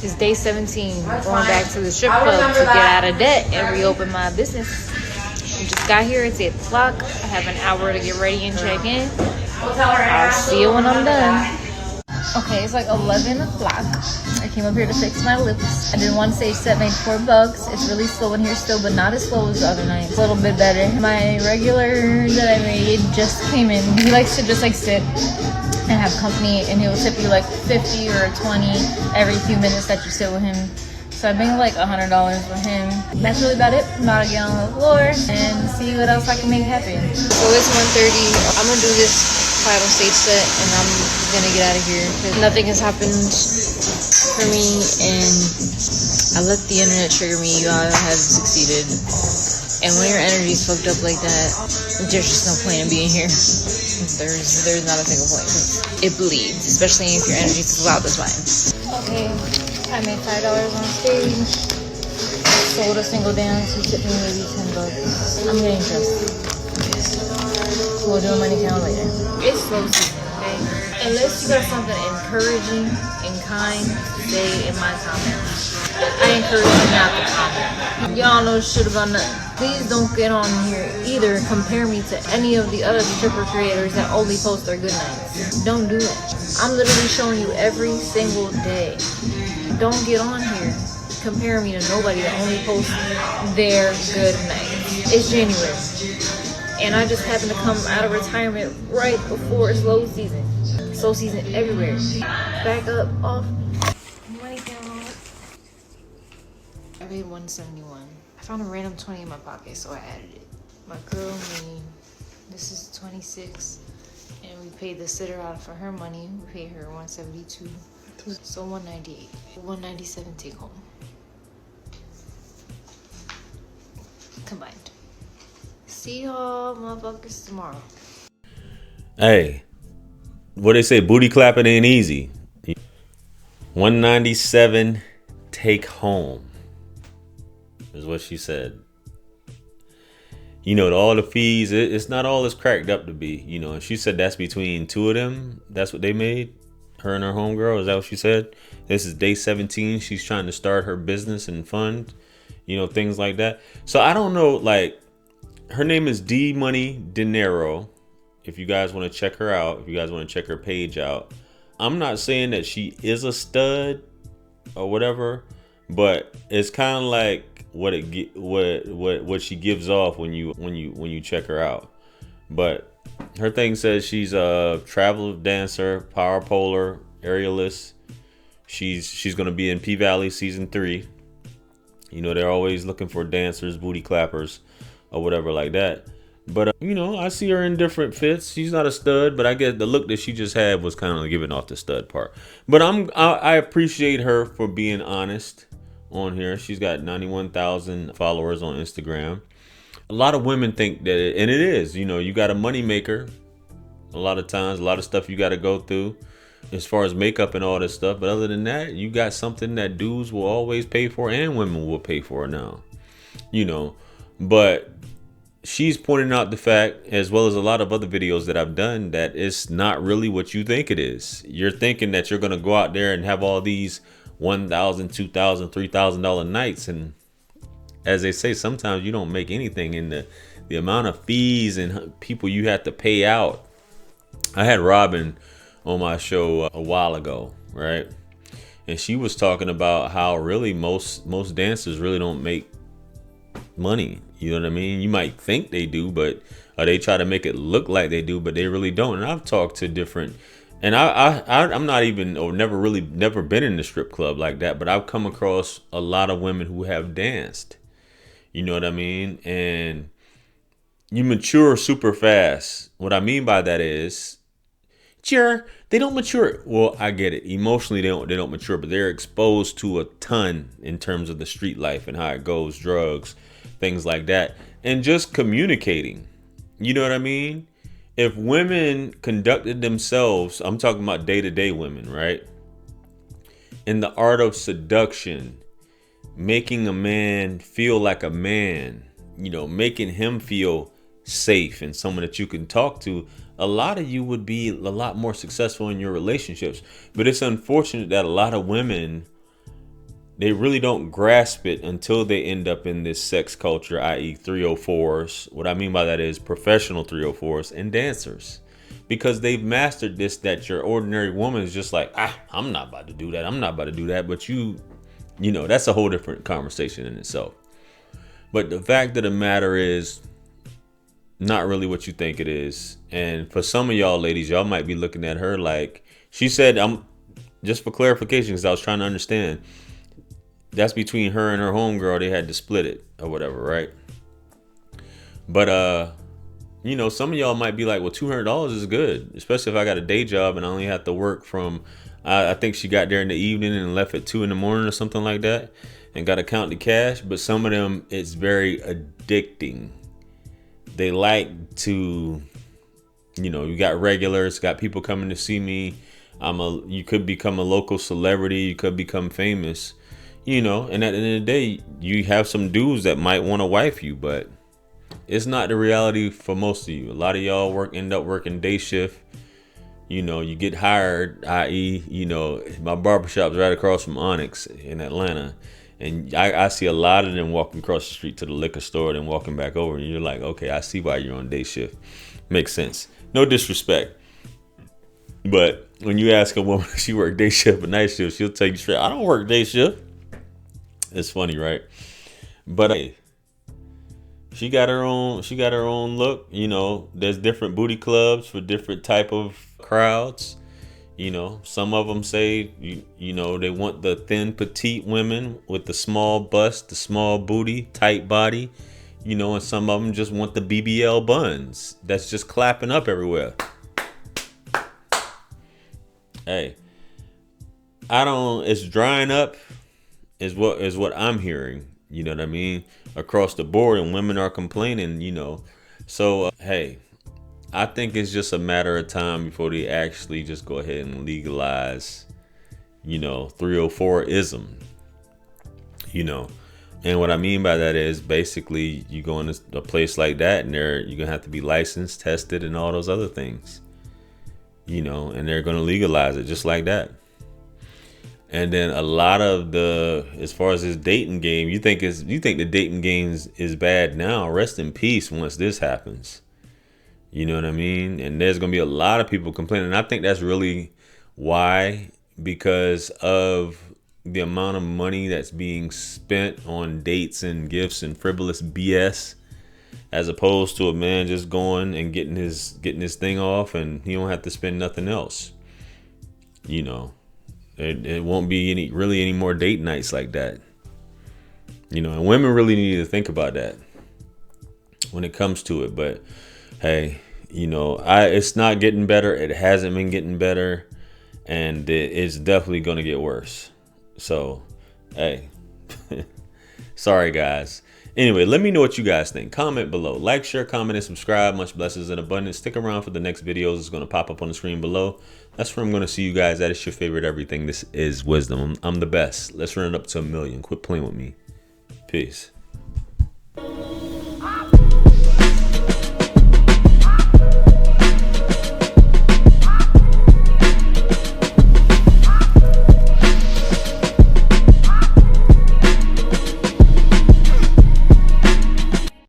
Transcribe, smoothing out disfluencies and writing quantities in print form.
It's day 17. Going back to the strip club to get out of debt and reopen my business. I just got here. It's 8 o'clock. I have an hour to get ready and check in. I'll see you when I'm done. Okay, it's like 11 o'clock. I came up here to fix my lips. I did one stage set, made $4. It's really slow in here still, but not as slow as the other night. It's a little bit better. My regular that I made just came in. He likes to just like sit and have company, and he'll tip you like 50 or 20 every few minutes that you sit with him. So I made like $100 with him. That's really about it. I'm about to get on the floor and see what else I can make happen. So it's 1:30. I'm gonna do this final stage set and I'm gonna get out of here because nothing has happened for me, and I let the internet trigger me. You all have succeeded, and when your energy's fucked up like that, there's just no point in being here. There's not a single point. It bleeds, especially if your energy's too loud. That's fine. Okay, I made $5 on stage. Sold a single dance. He tipped me maybe $10. I'm getting dressed. We'll do a money count later. It's slow season, okay? Unless you got something encouraging and kind to say in my comments, I encourage you not to comment. Y'all know shit about nothing. Please don't get on here either compare me to any of the other stripper creators that only post their good nights. Don't do it. I'm literally showing you every single day. Don't get on here compare me to nobody that only posts their good nights. It's January. And I just happened to come out of retirement right before slow season. Slow season everywhere. Back up, off. Money count. I paid $171. I found a random 20 in my pocket, so I added it. My girl, me. This is 26. And we paid the sitter out for her money. We paid her $172. So $198. $197 take home. Combined. See y'all motherfuckers tomorrow. Hey, what they say, booty clapping ain't easy. 197 take home is what she said. You know, all the fees, it's not all it's cracked up to be, you know. And she said that's between two of them. That's what they made, her and her homegirl. Is that what she said? This is day 17. She's trying to start her business and fund, you know, things like that. So I don't know, like, her name is D Money Dinero. If you guys want to check her out, if you guys want to check her page out, I'm not saying that she is a stud or whatever, but it's kind of like what she gives off when you check her out. But her thing says she's a travel dancer, power polar, aerialist. She's gonna be in P Valley season 3. You know, they're always looking for dancers, booty clappers, or whatever like that. But you know, I see her in different fits. She's not a stud, but I guess the look that she just had was kind of giving off the stud part. But I appreciate her for being honest on here. She's got 91,000 followers on Instagram. A lot of women think that, and it is, you know, you got a money maker. A lot of times, a lot of stuff you got to go through as far as makeup and all this stuff. But other than that, you got something that dudes will always pay for and women will pay for now, you know. But she's pointing out the fact, as well as a lot of other videos that I've done, that it's not really what you think it is. You're thinking that you're going to go out there and have all these $1,000, $2,000, $3,000 nights. And as they say, sometimes you don't make anything in the amount of fees and people you have to pay out. I had Robin on my show a while ago, right? And she was talking about how really most dancers really don't make money. You know what I mean? You might think they do, but they try to make it look like they do, but they really don't. And I've talked to different, and I'm not even, or never been in the strip club like that, but I've come across a lot of women who have danced. You know what I mean? And you mature super fast. What I mean by that is, sure, they don't mature. Well, I get it. Emotionally, they don't mature, but they're exposed to a ton in terms of the street life and how it goes, drugs, things like that, and just communicating. You know what I mean? If women conducted themselves, I'm talking about day-to-day women, right? In the art of seduction, making a man feel like a man, you know, making him feel safe and someone that you can talk to, a lot of you would be a lot more successful in your relationships. But it's unfortunate that a lot of women they really don't grasp it until they end up in this sex culture, i.e. 304s. What I mean by that is professional 304s and dancers. Because they've mastered this, that your ordinary woman is just like, I'm not about to do that. I'm not about to do that. But you know, that's a whole different conversation in itself. But the fact of the matter is not really what you think it is. And for some of y'all ladies, y'all might be looking at her like, she said, just for clarification, because I was trying to understand, that's between her and her homegirl. They had to split it or whatever, right? But you know, some of y'all might be like, well, $200 is good, especially if I got a day job and I only have to work from, I think she got there in the evening and left at 2 a.m. or something like that, and got to count the cash. But some of them, it's very addicting. They like to, you know, you got regulars, got people coming to see me. You could become a local celebrity. You could become famous, you know, and at the end of the day, you have some dudes that might want to wife you, but it's not the reality for most of you. A lot of y'all end up working day shift. You know, you get hired, i.e., you know, my barbershop's right across from Onyx in Atlanta. And I see a lot of them walking across the street to the liquor store and walking back over. And you're like, okay, I see why you're on day shift. Makes sense. No disrespect. But when you ask a woman if she work day shift or night shift, she'll tell you straight, I don't work day shift. It's funny, right? But hey, she got her own look. You know, there's different booty clubs for different type of crowds. You know, some of them say, you know, they want the thin, petite women with the small bust, the small booty, tight body. You know, and some of them just want the BBL buns that's just clapping up everywhere. Hey, it's drying up is what I'm hearing. You know what I mean? Across the board, and women are complaining, you know. So, hey, I think it's just a matter of time before they actually just go ahead and legalize, you know, 304ism, you know. And what I mean by that is basically you go into a place like that and you're going to have to be licensed, tested, and all those other things, you know, and they're going to legalize it just like that. And then a lot of as far as this dating game, you think the dating game is bad now. Rest in peace once this happens. You know what I mean? And there's going to be a lot of people complaining. And I think that's really why, because of the amount of money that's being spent on dates and gifts and frivolous BS, as opposed to a man just going and getting his thing off and he don't have to spend nothing else. You know, it won't be any more date nights like that. You know, and women really need to think about that when it comes to it. But hey, you know, it's not getting better. It hasn't been getting better, and it's definitely going to get worse. So, hey, sorry guys. Anyway, let me know what you guys think. Comment below. Like, share, comment, and subscribe. Much blessings and abundance. Stick around for the next videos. It's going to pop up on the screen below. That's where I'm going to see you guys. That is your favorite everything. This is Wisdom. I'm the best. Let's run it up to 1 million. Quit playing with me. Peace.